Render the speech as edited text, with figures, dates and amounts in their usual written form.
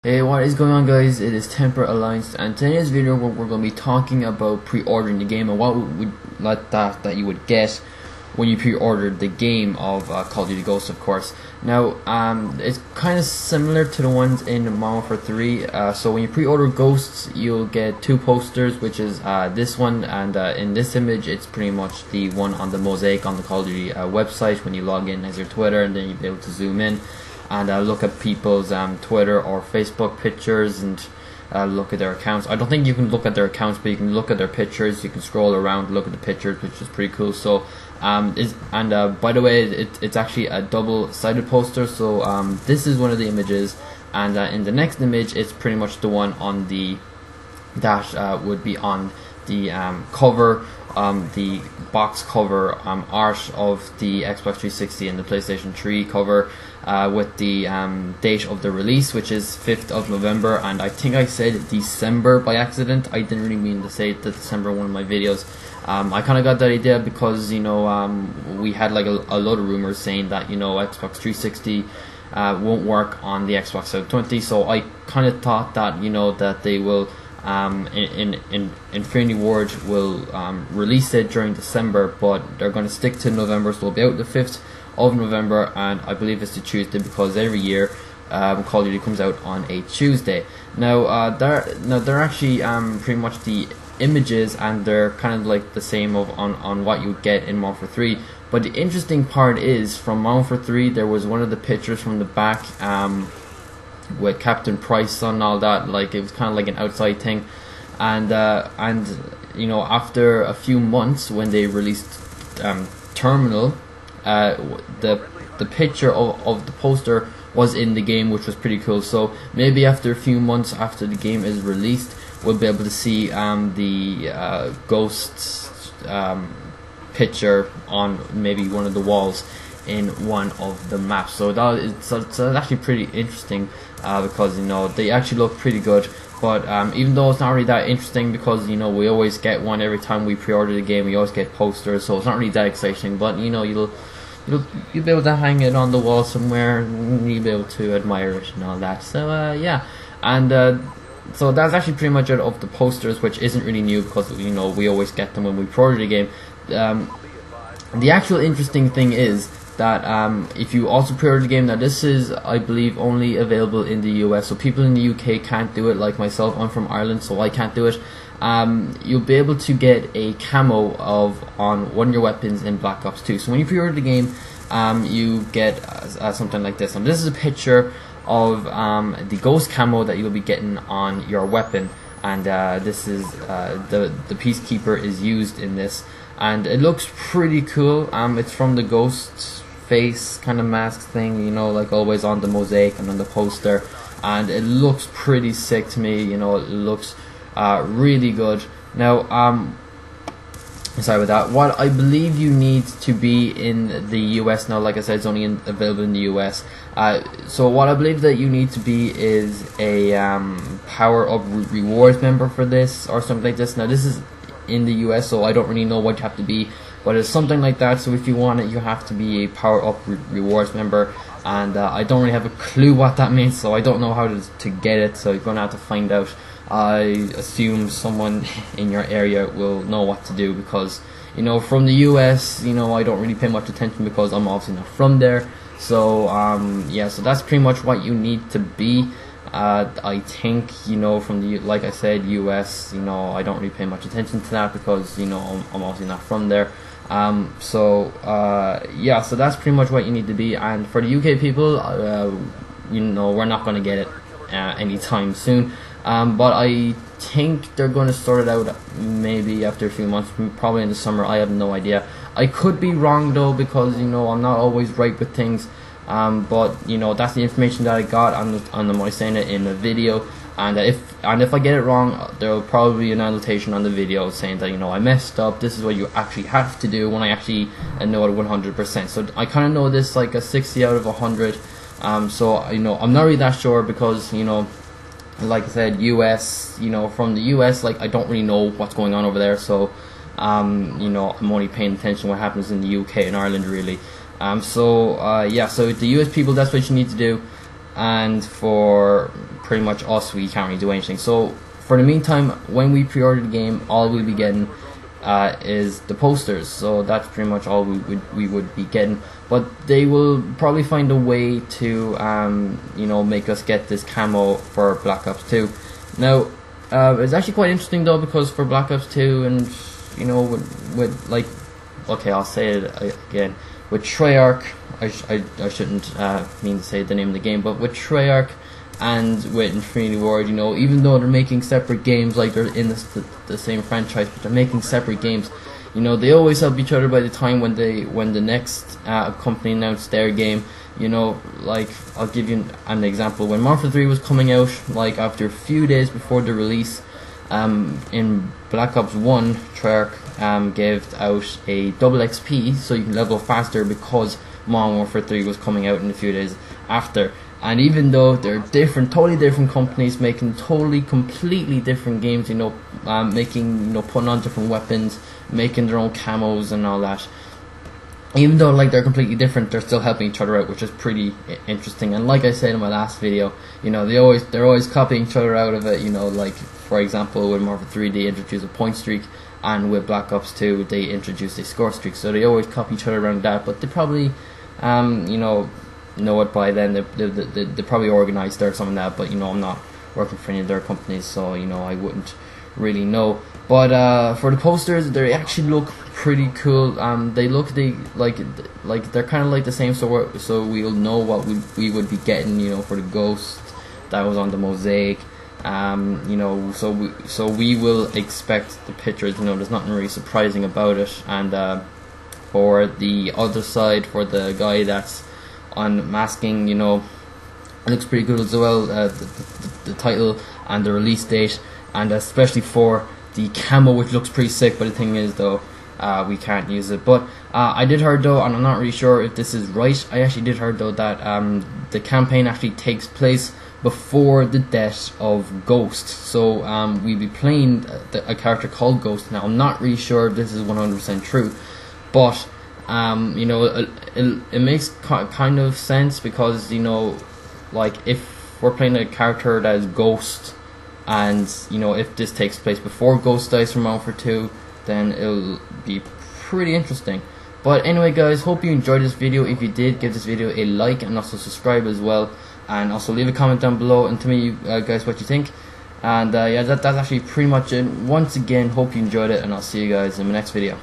Hey, what is going on, guys? It is Temper Alliance, and today's video we're going to be talking about pre-ordering the game and what would like that you would get when you pre-ordered the game of Call of Duty Ghosts, of course. Now, it's kind of similar to the ones in Modern Warfare 3. So when you pre-order Ghosts, you'll get two posters, which is this one, and in this image, it's pretty much the one on the mosaic on the Call of Duty website when you log in as your Twitter, and then you'll be able to zoom in and look at people's Twitter or Facebook pictures and look at their accounts. I don't think you can look at their accounts, but you can look at their pictures. You can scroll around, look at the pictures, which is pretty cool. So, by the way, it's actually a double-sided poster. So this is one of the images, and in the next image, it's pretty much the one on the that would be on the cover, the box cover art of the Xbox 360 and the PlayStation 3 cover, with the date of the release, which is 5th of November, and I think I said December by accident. I didn't really mean to say the December in one of my videos. I kind of got that idea because, you know, we had like a lot of rumors saying that, you know, Xbox 360 won't work on the Xbox 720, so I kind of thought that, you know, that they will in Infinity Ward will release it during December, but they're going to stick to November, so it'll be out the 5th of November, and I believe it's a Tuesday because every year Call of Duty comes out on a Tuesday. Now they're actually pretty much the images, and they're kind of like the same on what you get in Modern Warfare 3. But the interesting part is, from Modern Warfare 3, there was one of the pictures from the back with Captain Price and all that. Like, it was kind of like an outside thing, and you know, after a few months when they released Terminal, the picture of the poster was in the game, which was pretty cool. So maybe after a few months after the game is released, we'll be able to see the Ghosts picture on maybe one of the walls in one of the maps. So that's actually pretty interesting, because, you know, they actually look pretty good. But even though it's not really that interesting, because, you know, we always get one every time we pre-order the game, we always get posters, so it's not really that exciting. But, you know, you'll be able to hang it on the wall somewhere, and you'll be able to admire it and all that. So yeah, and so that's actually pretty much it of the posters, which isn't really new because, you know, we always get them when we pre-order the game. The actual interesting thing is that if you also pre-order the game, now this is, I believe, only available in the US, so people in the UK can't do it. Like myself, I'm from Ireland, so I can't do it. You'll be able to get a camo on one of your weapons in Black Ops 2. So when you pre-order the game, you get something like this. And this is a picture of the Ghost camo that you'll be getting on your weapon, and this is the Peacekeeper is used in this, and it looks pretty cool. It's from the Ghost face kind of mask thing, you know, like always on the mosaic and on the poster, and it looks pretty sick to me. You know, it looks really good. Now, sorry about that. What I believe you need to be in the US now, like I said, it's only available in the US. So what I believe that you need to be is a Power Up Rewards member for this, or something like this. Now, this is in the US, so I don't really know what you have to be, but it's something like that. So if you want it, you have to be a Power Up Rewards member, and I don't really have a clue what that means, so I don't know how to get it, so you're going to have to find out. I assume someone in your area will know what to do, because, you know, from the US, you know, I don't really pay much attention because I'm obviously not from there. So yeah, so that's pretty much what you need to be. I think, you know, from the, like I said, US, you know, I don't really pay much attention to that because, you know, I'm obviously not from there. So yeah, so that's pretty much what you need to be. And for the UK people, you know, we're not going to get it anytime soon. But I think they're going to sort it out maybe after a few months, probably in the summer. I have no idea. I could be wrong though, because, you know, I'm not always right with things. But, you know, that's the information that I got on the saying it in the video. And if I get it wrong, there will probably be an annotation on the video saying that, you know, I messed up. This is what you actually have to do, when I actually know it 100%. So I kind of know this like a 60 out of 100. So, you know, I'm not really that sure because, you know, like I said, US, you know, from the US, like, I don't really know what's going on over there, so, you know, I'm only paying attention to what happens in the UK and Ireland, really. Yeah, so the US people, that's what you need to do. and for pretty much us, we can't really do anything. So for the meantime, when we pre-order the game, all we'll be getting is the posters. So that's pretty much all we would be getting. But they will probably find a way to make us get this camo for Black Ops 2. Now it's actually quite interesting though, because for Black Ops 2, and with like, okay, I'll say it again, with Treyarch, I shouldn't mean to say the name of the game, but with Treyarch and with Infinity Ward, even though they're making separate games, like they're in the same franchise, but they're making separate games, they always help each other by the time when the next company announced their game. Like, I'll give you an example. When Modern Warfare 3 was coming out, like after a few days before the release, in Black Ops 1, Treyarch gave out a double XP, so you can level faster, because Modern Warfare 3 was coming out in a few days after. And even though they're totally different companies, making completely different games, putting on different weapons, making their own camos and all that, even though like they're completely different, they're still helping each other out, which is pretty interesting. And like I said in my last video, they're always copying each other out of it. Like for example, with Modern Warfare 3 they introduced a point streak, and with Black Ops 2 they introduced a score streak. So they always copy each other around that, but they probably know it by then. They probably organized or something like that, but I'm not working for any of their companies, so I wouldn't really know. But for the posters, they actually look pretty cool. They like they're kind of like the same, so we'll know what we would be getting, for the ghost that was on the mosaic. So we will expect the pictures. There's nothing really surprising about it. And for the other side, for the guy that's unmasking, it looks pretty good as well. The title and the release date, and especially for the camo, which looks pretty sick. But the thing is though, we can't use it. But I did heard though, and I'm not really sure if this is right, I actually did heard though that the campaign actually takes place before the death of Ghost. So we'll be playing a character called Ghost. Now I'm not really sure if this is 100% true, but it makes kind of sense, because like if we're playing a character that is Ghost, and if this takes place before Ghost dies from Modern Warfare 2, then it'll be pretty interesting. But anyway guys, hope you enjoyed this video. If you did, give this video a like and also subscribe as well, and also leave a comment down below and tell me guys what you think. And yeah, that's actually pretty much it. Once again, hope you enjoyed it, and I'll see you guys in my next video.